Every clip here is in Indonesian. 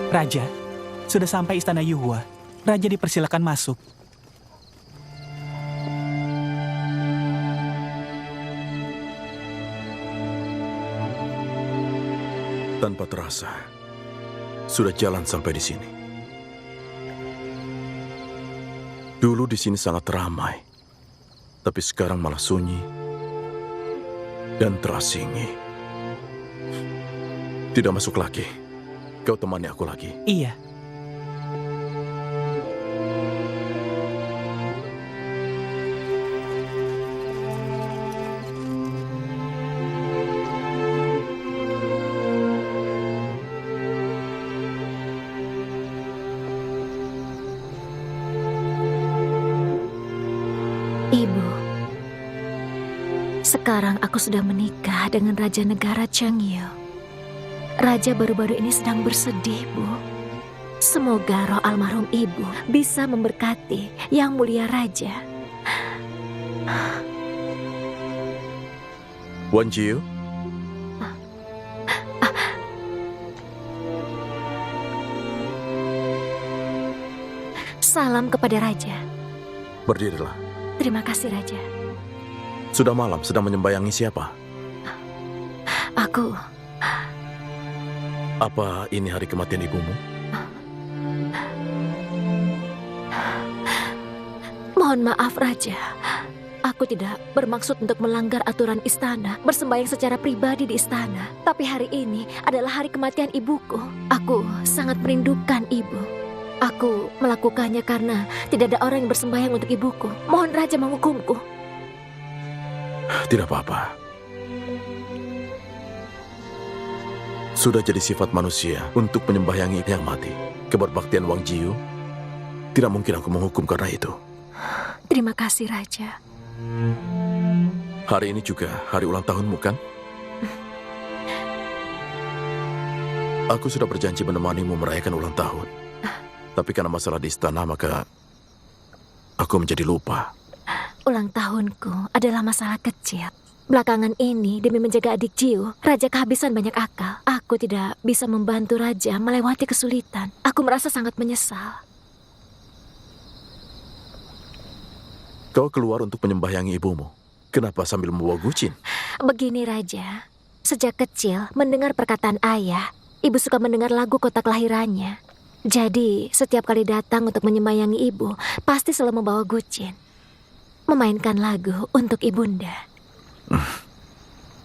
Raja, sudah sampai istana Yuhua. Raja dipersilakan masuk. Tanpa terasa, sudah jalan sampai di sini. Dulu di sini sangat ramai, tapi sekarang malah sunyi dan terasingi. Tidak masuk lagi. Kau temani aku lagi. Iya. Ibu, sekarang aku sudah menikah dengan Raja Negara Changyu. Raja baru-baru ini sedang bersedih, Bu. Semoga roh almarhum ibu bisa memberkati Yang Mulia Raja. Wan Jiu, Salam kepada Raja. berdirilah. Terima kasih, Raja. Sudah malam, sedang menyembayangi siapa? Aku, Apa ini hari kematian ibumu? mohon maaf, Raja. Aku tidak bermaksud untuk melanggar aturan istana, bersembahyang secara pribadi di istana. Tapi hari ini adalah hari kematian ibuku. Aku sangat merindukan ibu. Aku melakukannya karena tidak ada orang yang bersembahyang untuk ibuku. Mohon Raja menghukumku. Tidak apa-apa. Sudah jadi sifat manusia untuk menyembahyangi yang mati. Keberbaktian Wang Jiu, tidak mungkin aku menghukum karena itu. Terima kasih, Raja. Hari ini juga hari ulang tahunmu, kan? Aku sudah berjanji menemanimu merayakan ulang tahun. Tapi karena masalah di istana, maka aku menjadi lupa. Ulang tahunku adalah masalah kecil. Belakangan ini, demi menjaga adik Jiu, Raja kehabisan banyak akal. Aku tidak bisa membantu Raja melewati kesulitan. Aku merasa sangat menyesal. Kau keluar untuk menyembahyangi ibumu. Kenapa sambil membawa gucin? Begini, Raja. Sejak kecil, mendengar perkataan ayah, ibu suka mendengar lagu kota kelahirannya. Jadi, setiap kali datang untuk menyembayangi ibu, pasti selalu membawa gucin. Memainkan lagu untuk ibunda.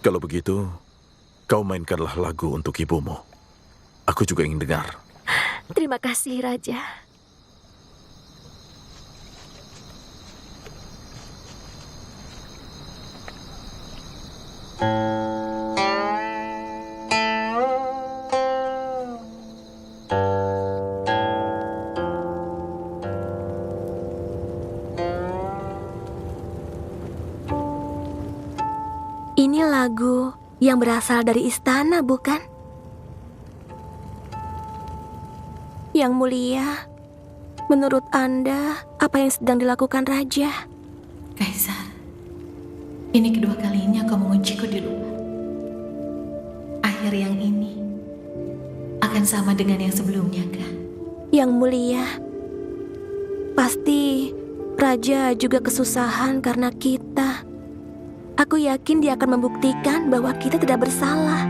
Kalau begitu, kau mainkanlah lagu untuk ibumu. Aku juga ingin dengar. Terima kasih, Raja. Ini lagu yang berasal dari istana, bukan? Yang Mulia, menurut Anda, apa yang sedang dilakukan Raja? Kaisar, ini kedua kalinya kau mengunciku di rumah. Akhir yang ini akan sama dengan yang sebelumnya, kan? Yang Mulia, pasti Raja juga kesusahan karena kita. Aku yakin dia akan membuktikan bahwa kita tidak bersalah.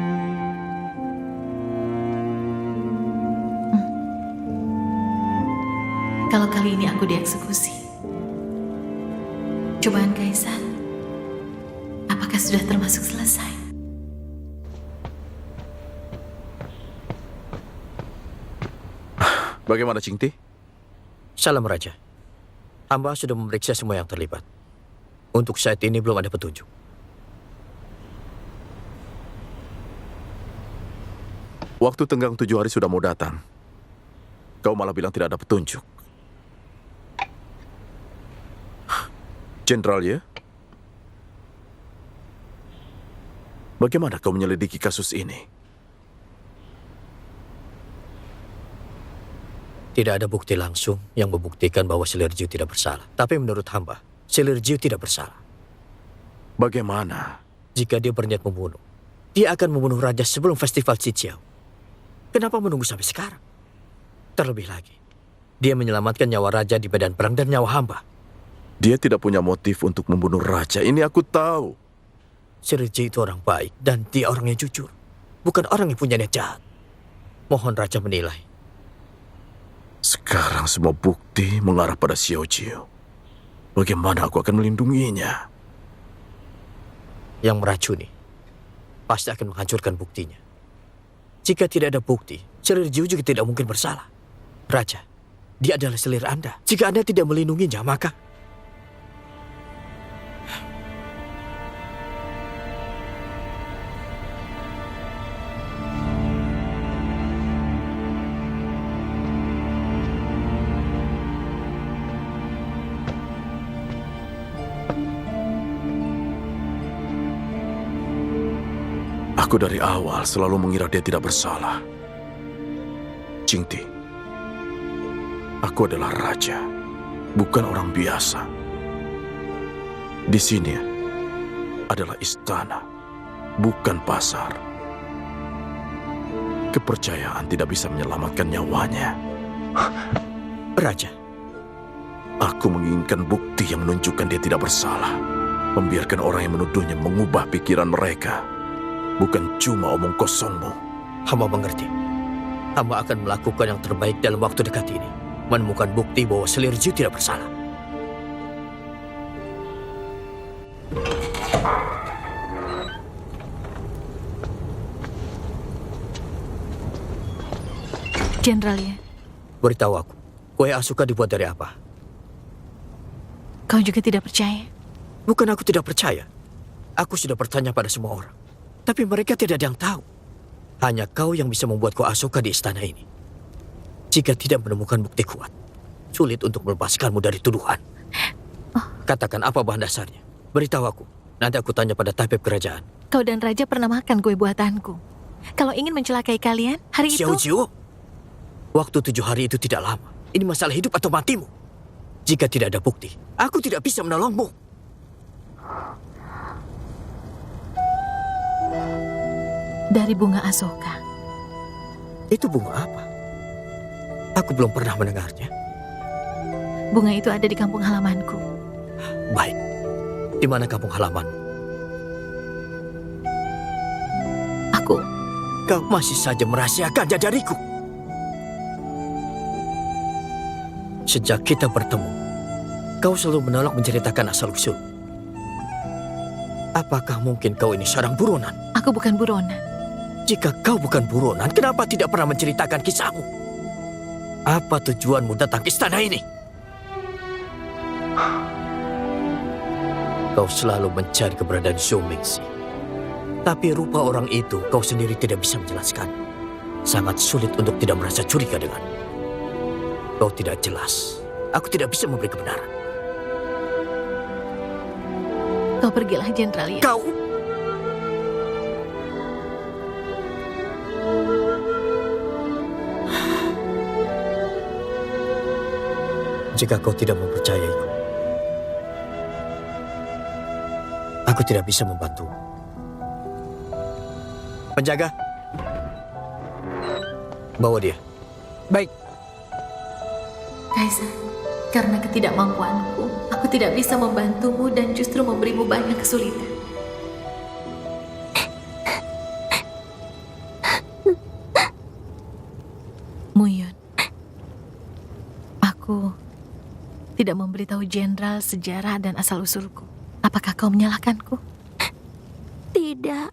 Kalau kali ini aku dieksekusi, cobaan Kaisar, apakah sudah termasuk selesai? Bagaimana, Cingti? Salam Raja. Hamba sudah memeriksa semua yang terlibat. Untuk saat ini belum ada petunjuk. Waktu tenggang 7 hari sudah mau datang. Kau malah bilang tidak ada petunjuk. Jenderal, ya? Bagaimana kau menyelidiki kasus ini? Tidak ada bukti langsung yang membuktikan bahwa Silirjiu tidak bersalah. Tapi menurut hamba, Silirjiu tidak bersalah. Bagaimana? Jika dia berniat membunuh, dia akan membunuh raja sebelum festival Qijiao. Kenapa menunggu sampai sekarang? Terlebih lagi, dia menyelamatkan nyawa raja di medan perang dan nyawa hamba. Dia tidak punya motif untuk membunuh raja, ini aku tahu. Shiriji itu orang baik dan dia orang yang jujur. Bukan orang yang punya niat jahat. Mohon raja menilai. Sekarang semua bukti mengarah pada Xiao Jiu. Bagaimana aku akan melindunginya? Yang meracuni pasti akan menghancurkan buktinya. Jika tidak ada bukti, Shiriji juga tidak mungkin bersalah. Raja, dia adalah selir Anda. Jika Anda tidak melindunginya, maka... Aku dari awal selalu mengira dia tidak bersalah. Jingti, aku adalah raja, bukan orang biasa. Di sini adalah istana, bukan pasar. Kepercayaan tidak bisa menyelamatkan nyawanya. Raja, aku menginginkan bukti yang menunjukkan dia tidak bersalah. Membiarkan orang yang menuduhnya mengubah pikiran mereka. Bukan cuma omong kosongmu. hamba mengerti. Hamba akan melakukan yang terbaik dalam waktu dekat ini. Menemukan bukti bahwa selir Jiu tidak bersalah. Jenderal ya, Beritahu aku, kue Asuka dibuat dari apa? kau juga tidak percaya? Bukan aku tidak percaya. Aku sudah bertanya pada semua orang. Tapi mereka tidak ada yang tahu. Hanya kau yang bisa membuat kue Asuka di istana ini. Jika tidak menemukan bukti kuat, sulit untuk melepaskanmu dari tuduhan. Katakan apa bahan dasarnya. Beritahu aku. Nanti aku tanya pada tabib kerajaan. Kau dan Raja pernah makan kue buatanku. Kalau ingin mencelakai kalian, hari Xiao itu... Jiu, waktu 7 hari itu tidak lama. Ini masalah hidup atau matimu. Jika tidak ada bukti, aku tidak bisa menolongmu. Dari bunga Asoka. Itu bunga apa? Aku belum pernah mendengarnya. Bunga itu ada di kampung halamanku. Baik. Di mana kampung halaman? Aku... Kau masih saja merahasiakannya dariku. Sejak kita bertemu, kau selalu menolak menceritakan asal-usul. Apakah mungkin kau ini seorang buronan? Aku bukan buronan. Jika kau bukan buronan, kenapa tidak pernah menceritakan kisahmu? Apa tujuanmu datang ke istana ini? Kau selalu mencari keberadaan Zhou Mingxi. Tapi rupa orang itu kau sendiri tidak bisa menjelaskan. Sangat sulit untuk tidak merasa curiga dengan. Kau tidak jelas. Aku tidak bisa memberi kebenaran. Kau pergilah, Jenderal ya. Kau... Jika kau tidak mempercayaiku, aku tidak bisa membantu. Penjaga, bawa dia. Baik. Kaisar, karena ketidakmampuanku, aku tidak bisa membantumu dan justru memberimu banyak kesulitan. Muyun, aku tidak memberitahu Jenderal sejarah dan asal-usulku. Apakah kau menyalahkanku? Tidak.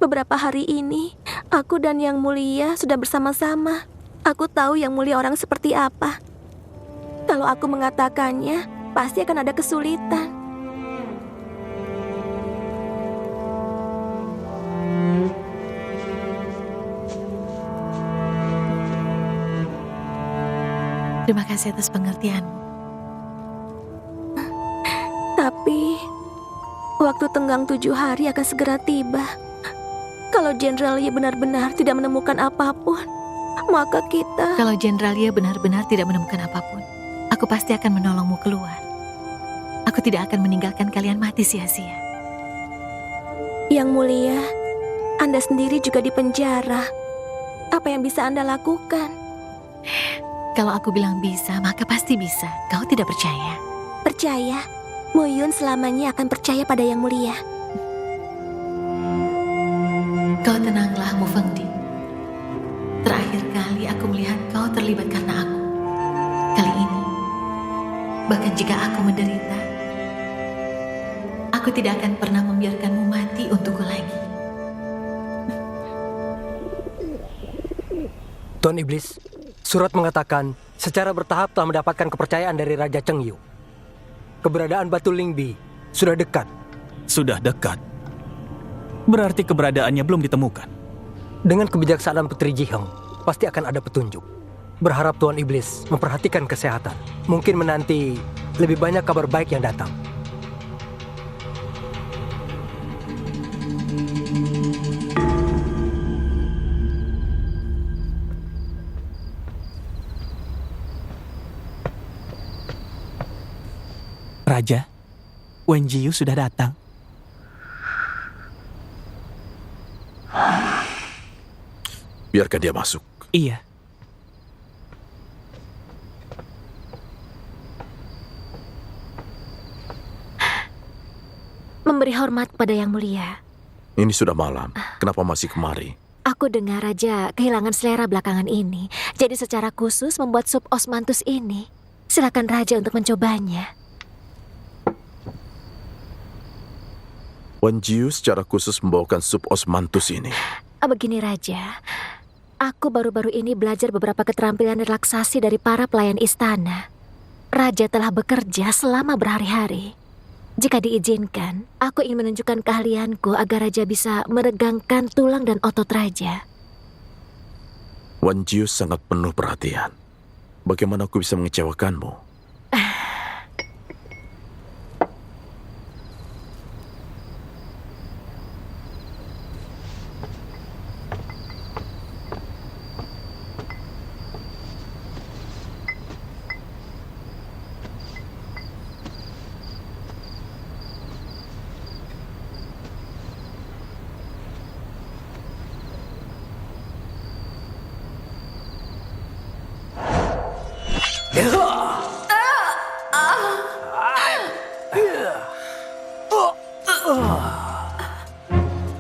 Beberapa hari ini, aku dan Yang Mulia sudah bersama-sama. Aku tahu Yang Mulia orang seperti apa. Kalau aku mengatakannya, pasti akan ada kesulitan. Terima kasih atas pengertianmu. Tapi, waktu tenggang 7 hari akan segera tiba. Kalau Jenderal Ye benar-benar tidak menemukan apapun, maka kita... Kalau Jenderal Ye benar-benar tidak menemukan apapun, aku pasti akan menolongmu keluar. Aku tidak akan meninggalkan kalian mati sia-sia. Yang Mulia, Anda sendiri juga di penjara. Apa yang bisa Anda lakukan? Kalau aku bilang bisa, maka pasti bisa. Kau tidak percaya? Percaya, Muyun selamanya akan percaya pada Yang Mulia. Kau tenanglah, Mu Fengdi. Terakhir kali aku melihat kau terlibat karena aku. Kali ini, bahkan jika aku menderita, aku tidak akan pernah membiarkanmu mati untukku lagi. Tuan Iblis, surat mengatakan secara bertahap telah mendapatkan kepercayaan dari Raja Chengyu. Keberadaan Batu Lingbi sudah dekat. Sudah dekat. Berarti keberadaannya belum ditemukan. Dengan kebijaksanaan Putri Jiheng, pasti akan ada petunjuk. Berharap Tuan Iblis memperhatikan kesehatan. Mungkin menanti lebih banyak kabar baik yang datang. Raja, Wen Jiu sudah datang. Biarkan dia masuk. Iya. Memberi hormat pada Yang Mulia. Ini sudah malam. Kenapa masih kemari? Aku dengar Raja kehilangan selera belakangan ini. Jadi secara khusus membuat sup osmanthus ini. Silakan Raja untuk mencobanya. Wan Jiu secara khusus membawakan sup osmanthus ini. Begini Raja, aku baru-baru ini belajar beberapa keterampilan relaksasi dari para pelayan istana. Raja telah bekerja selama berhari-hari. Jika diizinkan, aku ingin menunjukkan keahlianku agar Raja bisa meregangkan tulang dan otot Raja. Wan Jiu sangat penuh perhatian. Bagaimana aku bisa mengecewakanmu?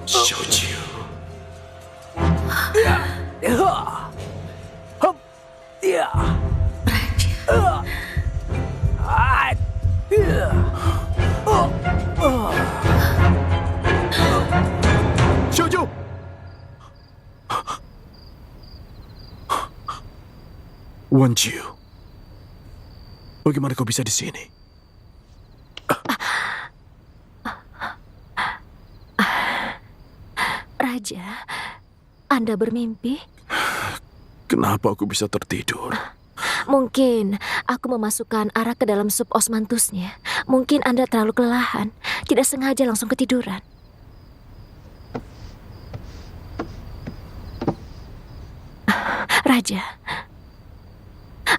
Xiaojiu. Xiaojiu. Wan Jiu. Bagaimana kau bisa di sini? Raja, Anda bermimpi? Kenapa aku bisa tertidur? Mungkin aku memasukkan arak ke dalam sup osmanthusnya. Mungkin Anda terlalu kelelahan, tidak sengaja langsung ketiduran. Raja,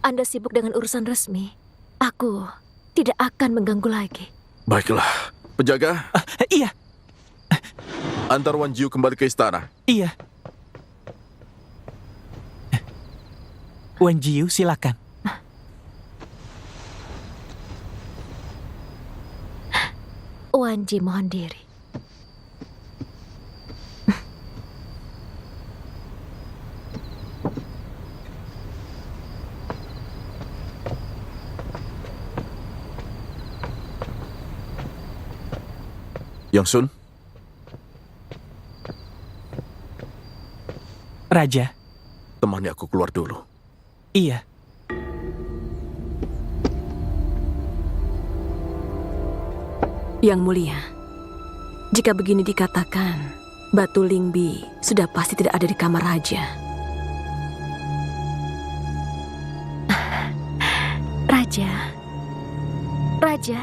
Anda sibuk dengan urusan resmi. Aku tidak akan mengganggu lagi. Baiklah, penjaga, Iya, antar Wan Jiu kembali ke istana. iya. Wen Jiu, silakan. Wan Ji mohon diri. Yang Sun, Raja, temani aku keluar dulu. iya. Yang Mulia, jika begini dikatakan, Batu Lingbi sudah pasti tidak ada di kamar Raja. Raja, Raja.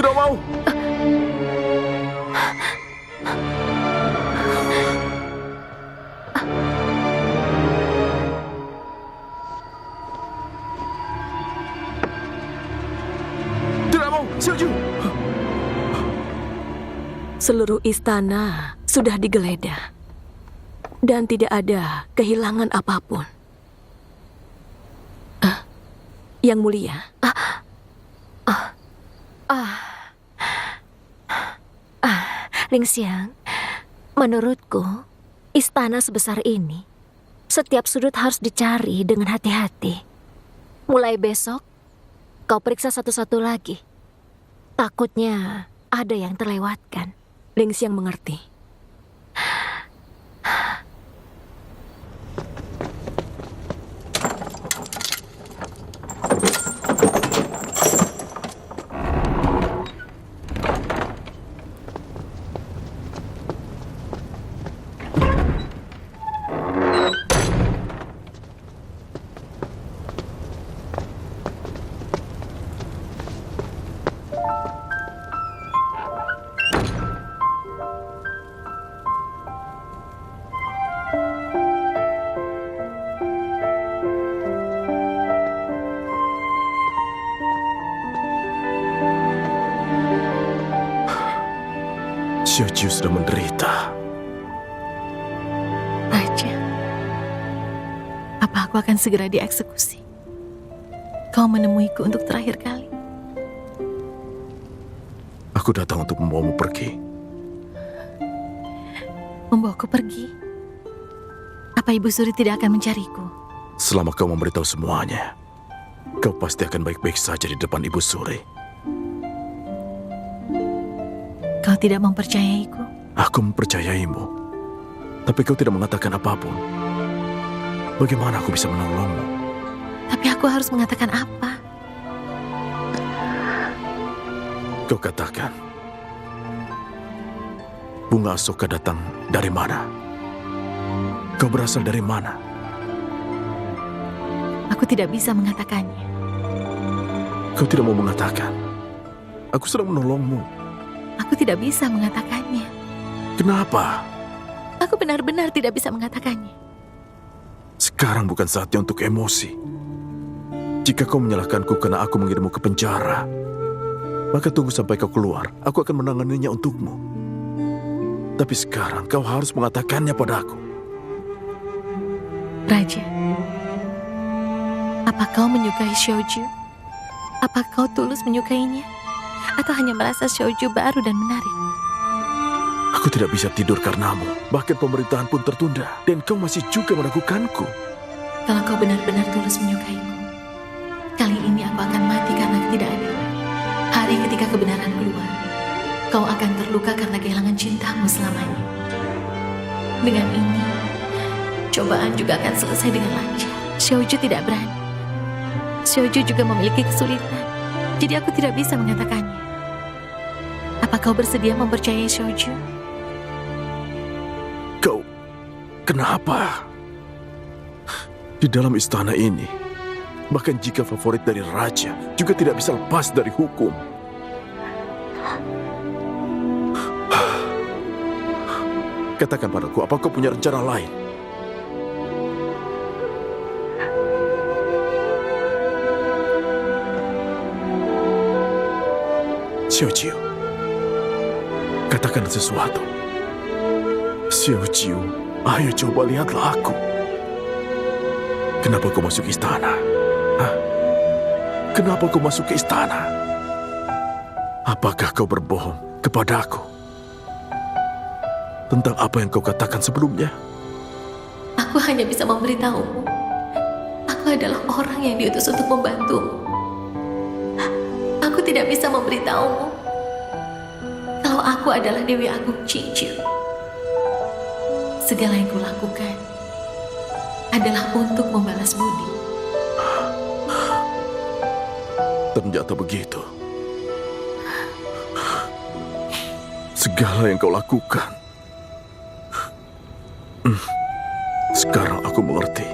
tidak mau. Tidak mau, Xiaoju. Seluruh istana sudah digeledah dan tidak ada kehilangan apapun. Yang Mulia, Lingxiang, menurutku, istana sebesar ini, setiap sudut harus dicari dengan hati-hati. Mulai besok, kau periksa satu-satu lagi. Takutnya ada yang terlewatkan. Lingxiang mengerti. Xiaoju sudah menderita. Raja, apa aku akan segera dieksekusi? Kau menemuiku untuk terakhir kali. Aku datang untuk membawamu pergi. Membawaku pergi? Apa Ibu Suri tidak akan mencariku? Selama kau memberitahu semuanya, kau pasti akan baik-baik saja di depan Ibu Suri. Kau tidak mempercayaiku? Aku mempercayaimu, tapi kau tidak mengatakan apapun. Bagaimana aku bisa menolongmu? Tapi aku harus mengatakan apa? Kau katakan, bunga Asoka datang dari mana? Kau berasal dari mana? Aku tidak bisa mengatakannya. Kau tidak mau mengatakan. Aku sedang menolongmu. Aku tidak bisa mengatakannya. Kenapa? Aku benar-benar tidak bisa mengatakannya. Sekarang bukan saatnya untuk emosi. Jika kau menyalahkanku karena aku mengirimmu ke penjara, maka tunggu sampai kau keluar. Aku akan menanganinya untukmu. Tapi sekarang kau harus mengatakannya padaku. Raja, apa kau menyukai Xiaoju? Apa kau tulus menyukainya? Atau hanya merasa Xiaoju baru dan menarik? Aku tidak bisa tidur karenamu. Bahkan pemerintahan pun tertunda. Dan kau masih juga meragukanku. Kalau kau benar-benar tulus menyukaiku, kali ini aku akan mati karena ketidakadilan. Hari ketika kebenaran keluar, kau akan terluka karena kehilangan cintamu selamanya. Dengan ini, cobaan juga akan selesai dengan lancar. Xiaoju tidak berani. Xiaoju juga memiliki kesulitan. Jadi aku tidak bisa mengatakannya. Apa kau bersedia mempercayai Xiaoju? Kau, kenapa? Di dalam istana ini, bahkan jika favorit dari raja, juga tidak bisa lepas dari hukum. Katakan padaku, apa kau punya rencana lain? Xiaojiu, katakan sesuatu. Xiaojiu, ayo coba lihatlah aku. Kenapa kau masuk istana? Hah? Kenapa kau masuk ke istana? Apakah kau berbohong kepadaku? Tentang apa yang kau katakan sebelumnya? Aku hanya bisa memberitahumu. Aku adalah orang yang diutus untuk membantumu. Aku tidak bisa memberitahumu kalau aku adalah Dewi Agung Qingju. Segala yang kulakukan adalah untuk membalas budi. Ternyata begitu. Segala yang kau lakukan. Sekarang aku mengerti.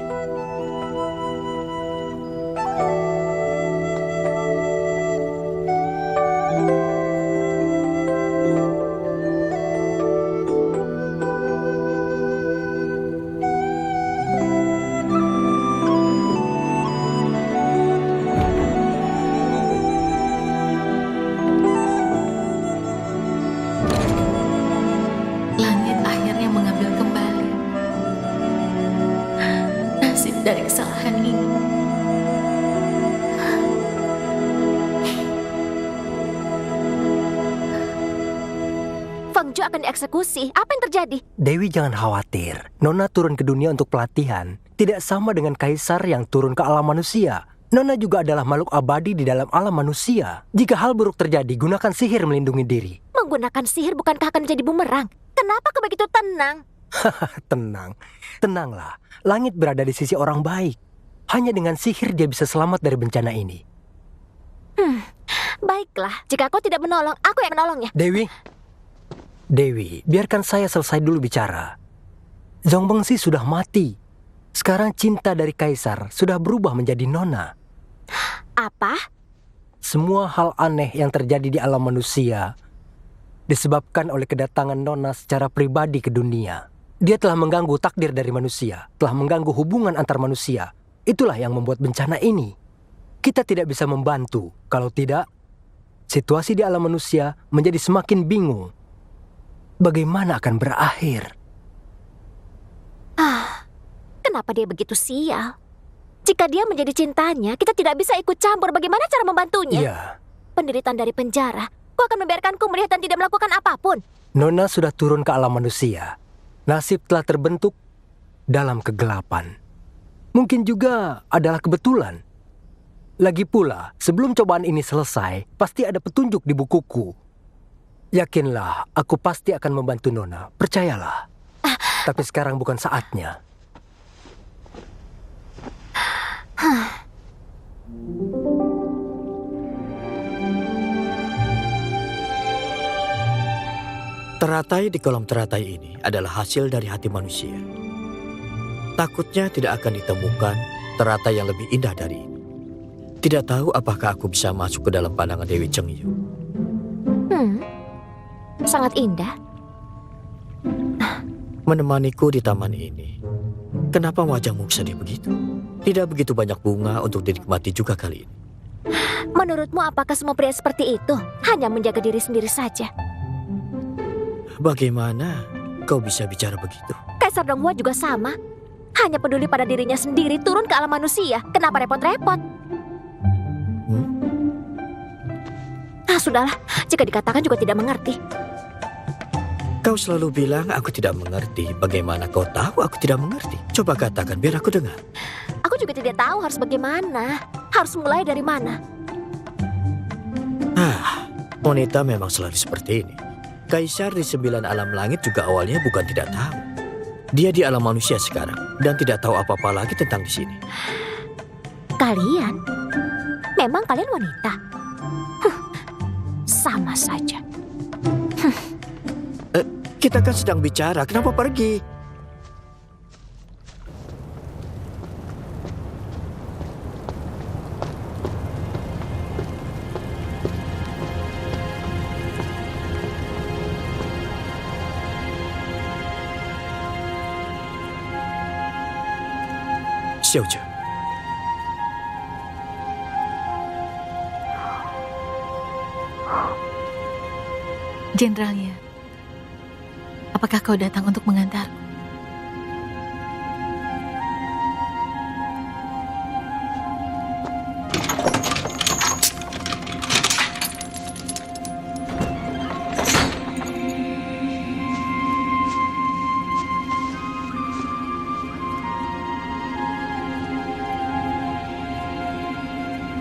Tejo akan dieksekusi. Apa yang terjadi? Dewi jangan khawatir. Nona turun ke dunia untuk pelatihan tidak sama dengan kaisar yang turun ke alam manusia. Nona juga adalah makhluk abadi di dalam alam manusia. Jika hal buruk terjadi, gunakan sihir melindungi diri. Menggunakan sihir bukankah akan menjadi bumerang? Kenapa kau begitu tenang? Tenang, tenanglah. Langit berada di sisi orang baik. Hanya dengan sihir dia bisa selamat dari bencana ini. Baiklah, jika kau tidak menolong, aku yang menolongnya. Dewi, biarkan saya selesai dulu bicara. Zhong Bengsi sudah mati. Sekarang cinta dari kaisar sudah berubah menjadi Nona. Apa? Semua hal aneh yang terjadi di alam manusia disebabkan oleh kedatangan Nona secara pribadi ke dunia. Dia telah mengganggu takdir dari manusia, telah mengganggu hubungan antar manusia. Itulah yang membuat bencana ini. Kita tidak bisa membantu. Kalau tidak, situasi di alam manusia menjadi semakin bingung. Bagaimana akan berakhir? Kenapa dia begitu sial? Jika dia menjadi cintanya, kita tidak bisa ikut campur. Bagaimana cara membantunya? Iya. Penderitaan dari penjara. Kau akan membiarkanku melihat dan tidak melakukan apapun. Nona sudah turun ke alam manusia. Nasib telah terbentuk dalam kegelapan. Mungkin juga adalah kebetulan. Lagi pula, sebelum cobaan ini selesai, pasti ada petunjuk di bukuku. Yakinlah, aku pasti akan membantu Nona. Percayalah. Tapi sekarang bukan saatnya. Teratai di kolam teratai ini adalah hasil dari hati manusia. Takutnya tidak akan ditemukan teratai yang lebih indah dari ini. Tidak tahu apakah aku bisa masuk ke dalam pandangan Dewi Chengyu. Sangat indah. Menemaniku di taman ini. Kenapa wajahmu sedih begitu? Tidak begitu banyak bunga untuk dinikmati juga kali ini. Menurutmu apakah semua pria seperti itu hanya menjaga diri sendiri saja? Bagaimana kau bisa bicara begitu? Kaisar Donghua juga sama. Hanya peduli pada dirinya sendiri, turun ke alam manusia. Kenapa repot-repot? Sudahlah, jika dikatakan juga tidak mengerti. Kau selalu bilang aku tidak mengerti. Bagaimana kau tahu aku tidak mengerti? Coba katakan biar aku dengar. Aku juga tidak tahu harus bagaimana. Harus mulai dari mana? Wanita memang selalu seperti ini. Kaisar di 9 alam langit juga awalnya bukan tidak tahu. Dia di alam manusia sekarang dan tidak tahu apa-apa lagi tentang di sini. Kalian? Memang kalian wanita? Sama saja. Kita kan sedang bicara, kenapa pergi? Xiaojie. Jenderalnya, apakah kau datang untuk mengantarku?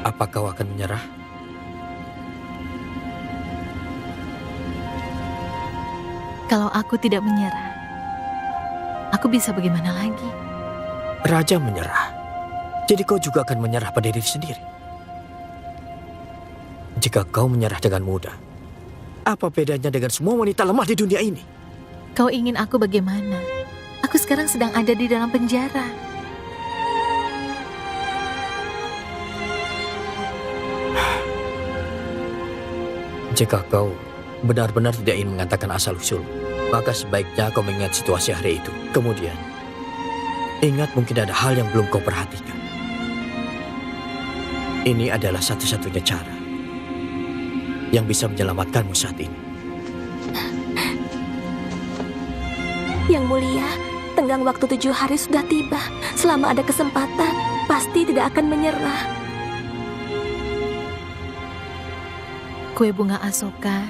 Apa kau akan menyerah? Kalau aku tidak menyerah, aku bisa bagaimana lagi? Raja menyerah. Jadi kau juga akan menyerah pada diri sendiri. Jika kau menyerah dengan mudah, apa bedanya dengan semua wanita lemah di dunia ini? Kau ingin aku bagaimana? Aku sekarang sedang ada di dalam penjara. Jika kau benar-benar tidak ingin mengatakan asal-usul, maka sebaiknya kau mengingat situasi hari itu. Kemudian, ingat mungkin ada hal yang belum kau perhatikan. Ini adalah satu-satunya cara yang bisa menyelamatkanmu saat ini. Yang mulia, tenggang waktu 7 hari sudah tiba. Selama ada kesempatan, pasti tidak akan menyerah. Kue bunga Asoka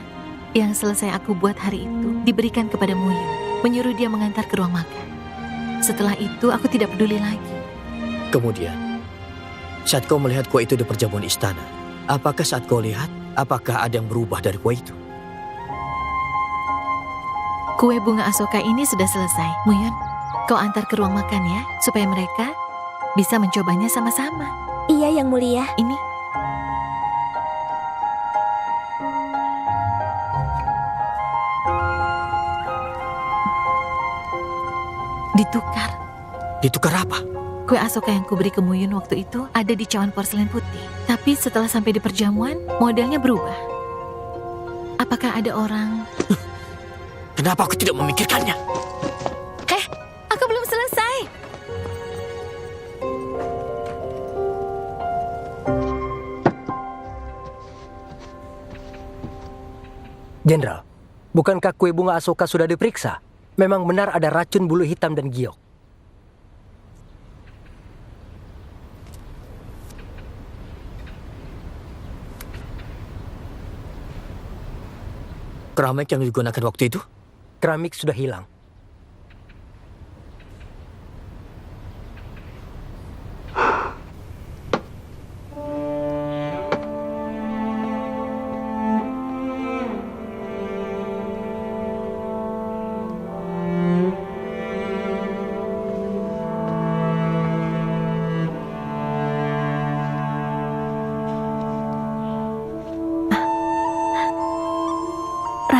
yang selesai aku buat hari itu diberikan kepada Muyun, menyuruh dia mengantar ke ruang makan. Setelah itu aku tidak peduli lagi. Kemudian, saat kau melihat kue itu di perjamuan istana, apakah saat kau lihat, apakah ada yang berubah dari kue itu? Kue bunga Asoka ini sudah selesai. Muyun, kau antar ke ruang makan ya, supaya mereka bisa mencobanya sama-sama. Iya, Yang Mulia. Ini. Ditukar. Ditukar apa? Kue Asoka yang kuberi ke Muyun waktu itu ada di cawan porselen putih. Tapi setelah sampai di perjamuan, modelnya berubah. Apakah ada orang... Kenapa aku tidak memikirkannya? Aku belum selesai. Jenderal, bukankah kue bunga Asoka sudah diperiksa? Memang benar ada racun bulu hitam dan giok. Keramik yang digunakan waktu itu? Keramik sudah hilang.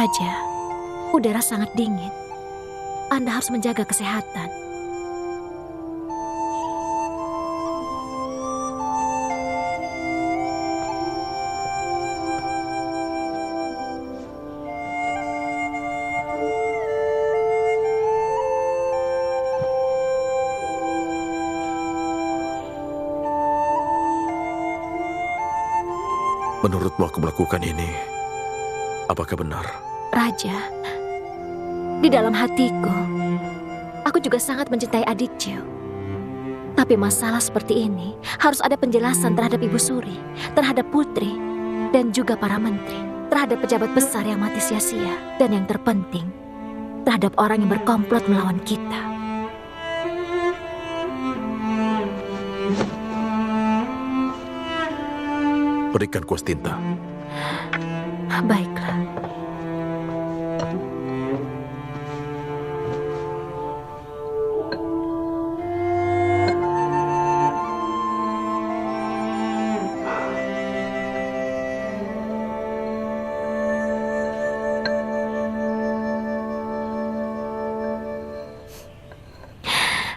Raja, udara sangat dingin. Anda harus menjaga kesehatan. Menurutmu aku melakukan ini, apakah benar? Raja, di dalam hatiku, aku juga sangat mencintai adik Jiu. Tapi masalah seperti ini harus ada penjelasan terhadap Ibu Suri, terhadap putri, dan juga para menteri, terhadap pejabat besar yang mati sia-sia, dan yang terpenting, terhadap orang yang berkomplot melawan kita. Berikan kuas tinta. Baiklah.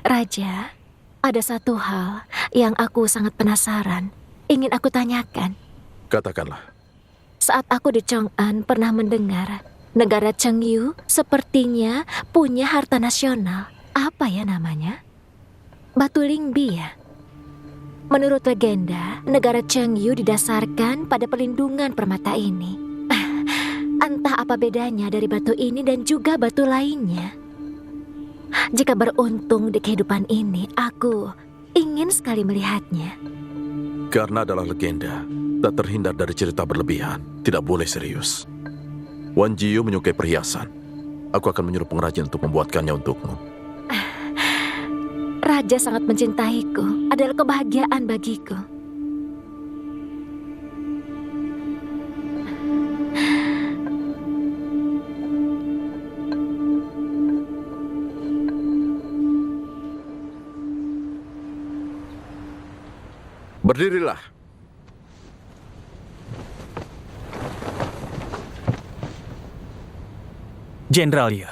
Raja, ada satu hal yang aku sangat penasaran, ingin aku tanyakan. Katakanlah. Saat aku di Chong'an pernah mendengar negara Chengyu sepertinya punya harta nasional. Apa ya namanya? Batu Lingbi ya? Menurut legenda, negara Chengyu didasarkan pada perlindungan permata ini. Entah apa bedanya dari batu ini dan juga batu lainnya. Jika beruntung di kehidupan ini, aku ingin sekali melihatnya. Karena adalah legenda, tak terhindar dari cerita berlebihan. Tidak boleh serius. Wan Jiu menyukai perhiasan. Aku akan menyuruh pengrajin untuk membuatkannya untukmu. Raja sangat mencintaiku, adalah kebahagiaan bagiku. Berdirilah. Jenderal Ye.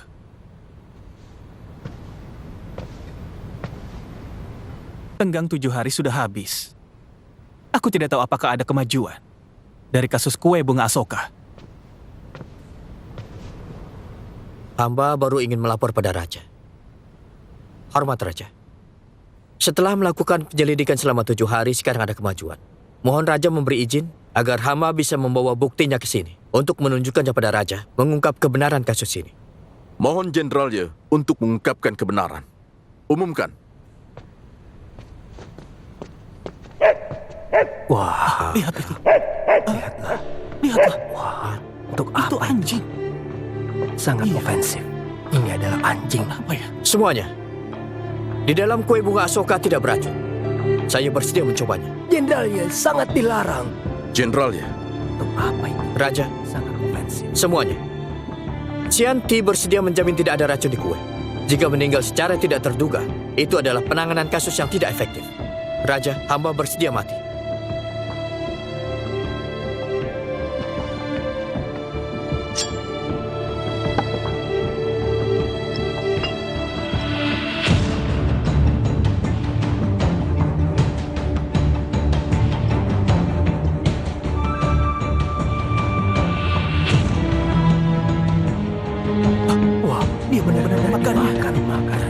Tenggang 7 hari sudah habis. Aku tidak tahu apakah ada kemajuan dari kasus kue bunga Asoka. Hamba baru ingin melapor pada Raja. Hormat Raja. Setelah melakukan penyelidikan selama 7 hari, sekarang ada kemajuan. Mohon Raja memberi izin agar hamba bisa membawa buktinya ke sini untuk menunjukkannya pada Raja, mengungkap kebenaran kasus ini. Mohon Jenderal Ye untuk mengungkapkan kebenaran. Umumkan. Wah, Lihat itu. Lihatlah. Untuk Itu apa? anjing. Sangat Iya. ofensif. Ini adalah anjing. Apa ya? Semuanya. Di dalam kue bunga Asoka tidak beracun. Saya bersedia mencobanya. Jenderalnya sangat dilarang. Jenderal ya, Untuk apa ini? Raja, Sangat ofensif. semuanya. Cianti bersedia menjamin tidak ada racun di kue. Jika meninggal secara tidak terduga, itu adalah penanganan kasus yang tidak efektif. Raja, hamba bersedia mati. Wah, dia benar-benar makan.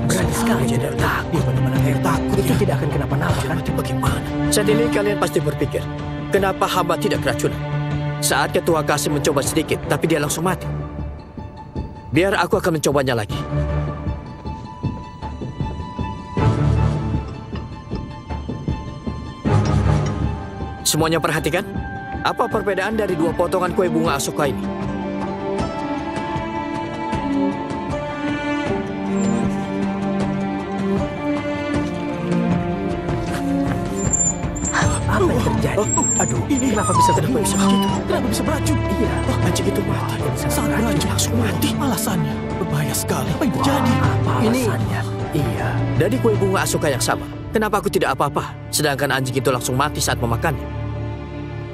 Berani sekali jenderal. Dia benar-benar takut. Itu tidak akan kenapa-napa kan? Bagaimana? Saat ini kalian pasti berpikir, kenapa hamba tidak keracunan? Saat Ketua Kasim mencoba sedikit, tapi dia langsung mati. Biar aku akan mencobanya lagi. Semuanya perhatikan. Apa perbedaan dari dua potongan kue bunga Asoka ini? Apa yang terjadi? Aduh, ini kenapa bisa terjadi begitu? Kenapa bisa beracun? Iya. Anjing itu mati. Saat beracun langsung mati. Alasannya berbahaya sekali. Apa yang terjadi? Apa Ini- alasannya? Iya. Dari kue bunga Asoka yang sama, kenapa aku tidak apa-apa, sedangkan anjing itu langsung mati saat memakannya?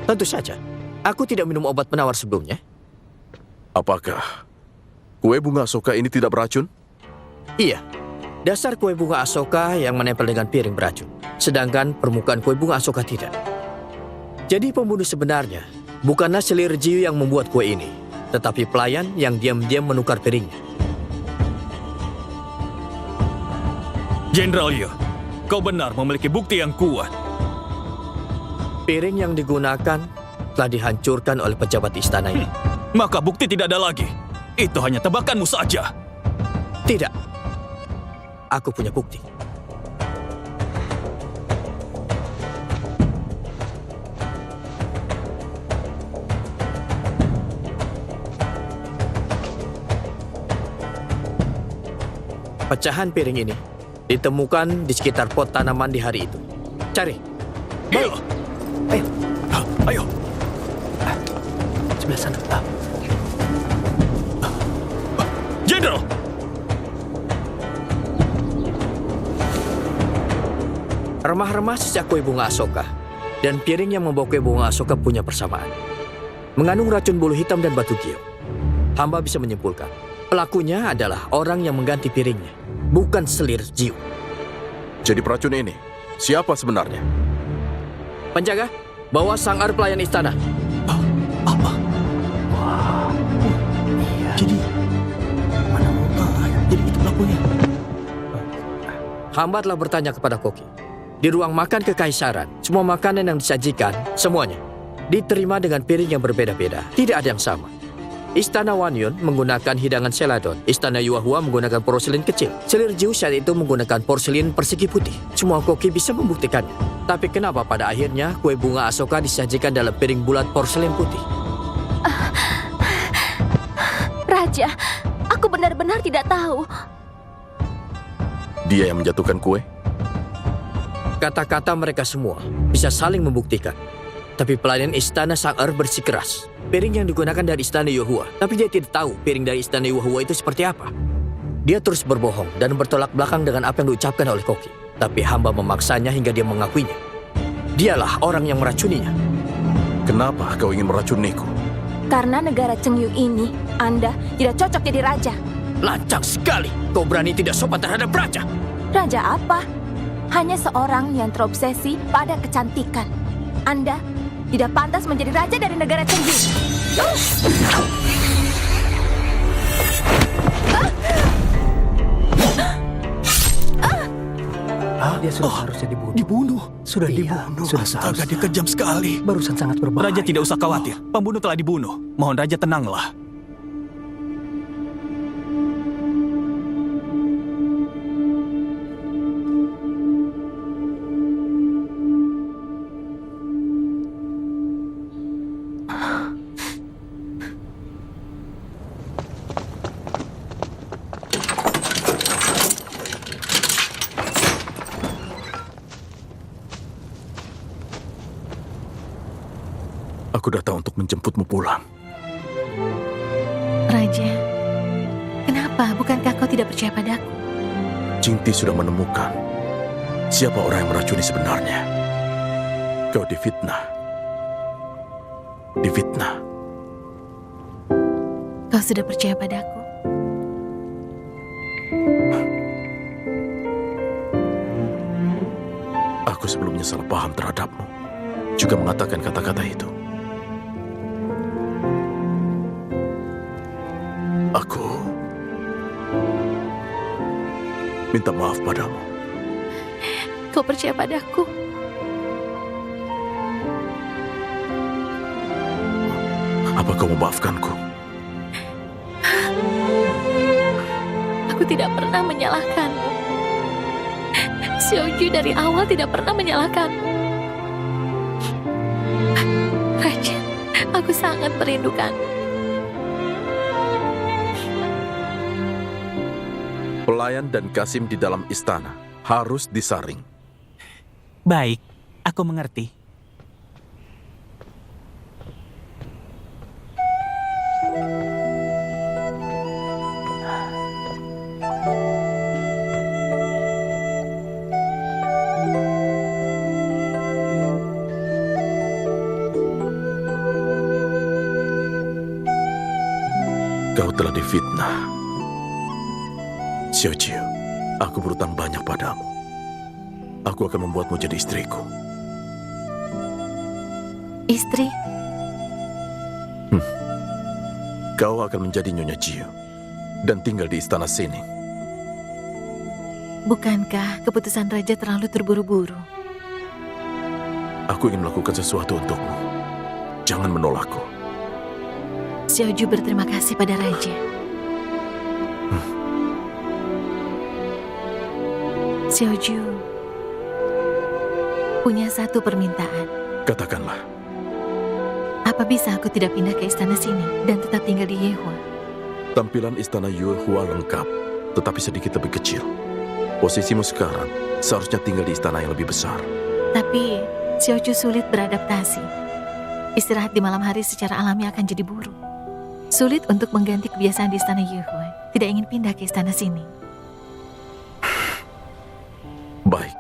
Tentu saja, aku tidak minum obat penawar sebelumnya. apakah kue bunga Asoka ini tidak beracun? Iya, dasar kue bunga Asoka yang menempel dengan piring beracun, sedangkan permukaan kue bunga Asoka tidak. Jadi pembunuh sebenarnya bukanlah selir Jiu yang membuat kue ini, tetapi pelayan yang diam-diam menukar piringnya. Jenderal Yu, kau benar memiliki bukti yang kuat. Piring yang digunakan telah dihancurkan oleh pejabat istana ini. Maka bukti tidak ada lagi. Itu hanya tebakanmu saja. Tidak, aku punya bukti. Pecahan piring ini ditemukan di sekitar pot tanaman di hari itu. Cari. Ayo. Ayo, Ayo. sebelah sana. Jenderal! Remah-remah sisa kue bunga Asoka dan piring yang membawa kue bunga Asoka punya persamaan. Mengandung racun bulu hitam dan batu gio. Hamba bisa menyimpulkan, pelakunya adalah orang yang mengganti piringnya, bukan selir Jiu. Jadi peracun ini, siapa sebenarnya? Penjaga, bawa Sang'ar pelayan istana. Apa? Iya. Jadi, jadi itu pelakunya. Hamba telah bertanya kepada Koki. Di ruang makan kekaisaran, semua makanan yang disajikan, semuanya, diterima dengan piring yang berbeda-beda. Tidak ada yang sama. Istana Wanyun menggunakan hidangan seladon. Istana Yuahua menggunakan porselin kecil. Selir Jiu saat itu menggunakan porselin persegi putih. Semua koki bisa membuktikannya. Tapi kenapa pada akhirnya kue bunga Asoka disajikan dalam piring bulat porselin putih? Raja, aku benar-benar tidak tahu. Dia yang menjatuhkan kue? Kata-kata mereka semua bisa saling membuktikan. Tapi pelayan istana Sang'er bersikeras. Piring yang digunakan dari istana Yuhua. Tapi dia tidak tahu piring dari istana Yuhua itu seperti apa. Dia terus berbohong dan bertolak belakang dengan apa yang diucapkan oleh Koki. Tapi hamba memaksanya hingga dia mengakuinya. Dialah orang yang meracuninya. Kenapa kau ingin meracuniku? Karena negara Chengyu ini, Anda tidak cocok jadi raja. Lancang sekali. Kau berani tidak sopan terhadap raja. Raja apa? Hanya seorang yang terobsesi pada kecantikan. Anda tidak pantas menjadi raja dari negara Chengyu. Dia sudah seharusnya dibunuh. Dibunuh. Sudah Iya, dibunuh. Sudah Astaga, seharusnya. dia kejam sekali. Barusan sangat berbahaya. Raja tidak usah khawatir. Pembunuh telah dibunuh. Mohon Raja tenanglah. Aku datang untuk menjemputmu pulang. Raja, kenapa? Bukankah kau tidak percaya padaku? Jingti sudah menemukan siapa orang yang meracuni sebenarnya. Kau difitnah. Difitnah. Kau sudah percaya padaku? Aku sebelumnya salah paham terhadapmu. Juga mengatakan kata-kata itu. Aku minta maaf padamu. Kau percaya padaku? Apa kau memaafkanku? Aku tidak pernah menyalahkanmu. Xiaoju dari awal tidak pernah menyalahkanmu. Raja, aku sangat merindukanmu. Pelayan dan Kasim di dalam istana harus disaring. Baik, aku mengerti. Kau telah difitnah. Xiaojiu, aku berutang banyak padamu. Aku akan membuatmu jadi istriku. Istri? Kau akan menjadi Nyonya Jiu dan tinggal di istana sini. Bukankah keputusan Raja terlalu terburu-buru? Aku ingin melakukan sesuatu untukmu. Jangan menolakku. Xiaoju berterima kasih pada Raja. Xiaoju punya satu permintaan. Katakanlah. Apa bisa aku tidak pindah ke istana sini dan tetap tinggal di Yehua? Tampilan istana Yuehua lengkap, tetapi sedikit lebih kecil. Posisimu sekarang seharusnya tinggal di istana yang lebih besar. Tapi Xiaoju sulit beradaptasi. Istirahat di malam hari secara alami akan jadi buruk. Sulit untuk mengganti kebiasaan di istana Yehua. Tidak ingin pindah ke istana sini. Baik,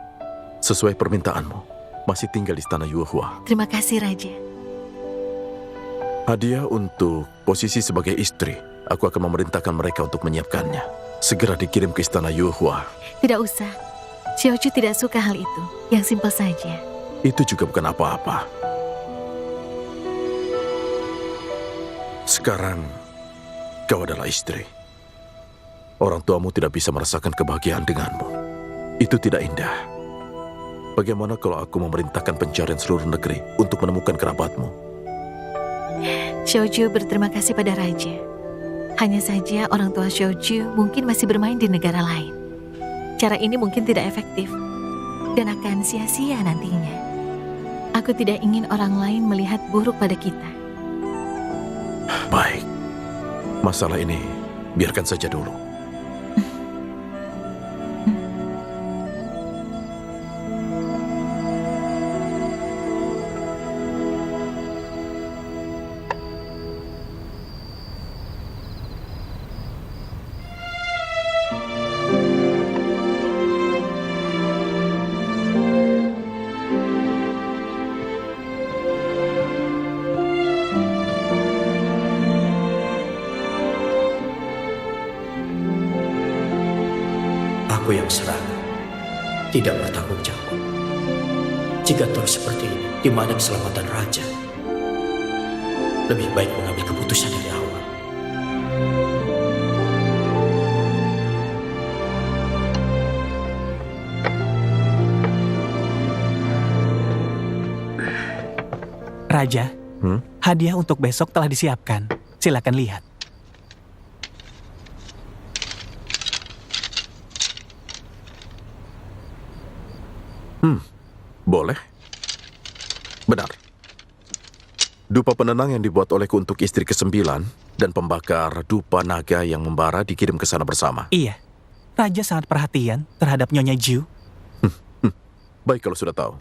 sesuai permintaanmu, masih tinggal di istana Yuehua. Terima kasih, Raja. Hadiah untuk posisi sebagai istri, aku akan memerintahkan mereka untuk menyiapkannya. Segera dikirim ke istana Yuehua. Tidak usah. Xiaoju tidak suka hal itu. Yang simpel saja. Itu juga bukan apa-apa. Sekarang, kau adalah istri. Orang tuamu tidak bisa merasakan kebahagiaan denganmu. Itu tidak indah. Bagaimana kalau aku memerintahkan pencarian seluruh negeri untuk menemukan kerabatmu? Xiaoju berterima kasih pada Raja. Hanya saja orang tua Xiaoju mungkin masih bermain di negara lain. Cara ini mungkin tidak efektif dan akan sia-sia nantinya. Aku tidak ingin orang lain melihat buruk pada kita. Baik, masalah ini biarkan saja dulu. Aku yang serakah, tidak bertanggung jawab. Jika terus seperti ini, di mana keselamatan Raja? Lebih baik mengambil keputusan dari awal. Raja, hadiah untuk besok telah disiapkan. Silakan lihat. Boleh? Benar. Dupa penenang yang dibuat olehku untuk istri ke-9 dan pembakar dupa naga yang membara dikirim ke sana bersama. Iya, Raja sangat perhatian terhadap Nyonya Jiu. Baik kalau sudah tahu.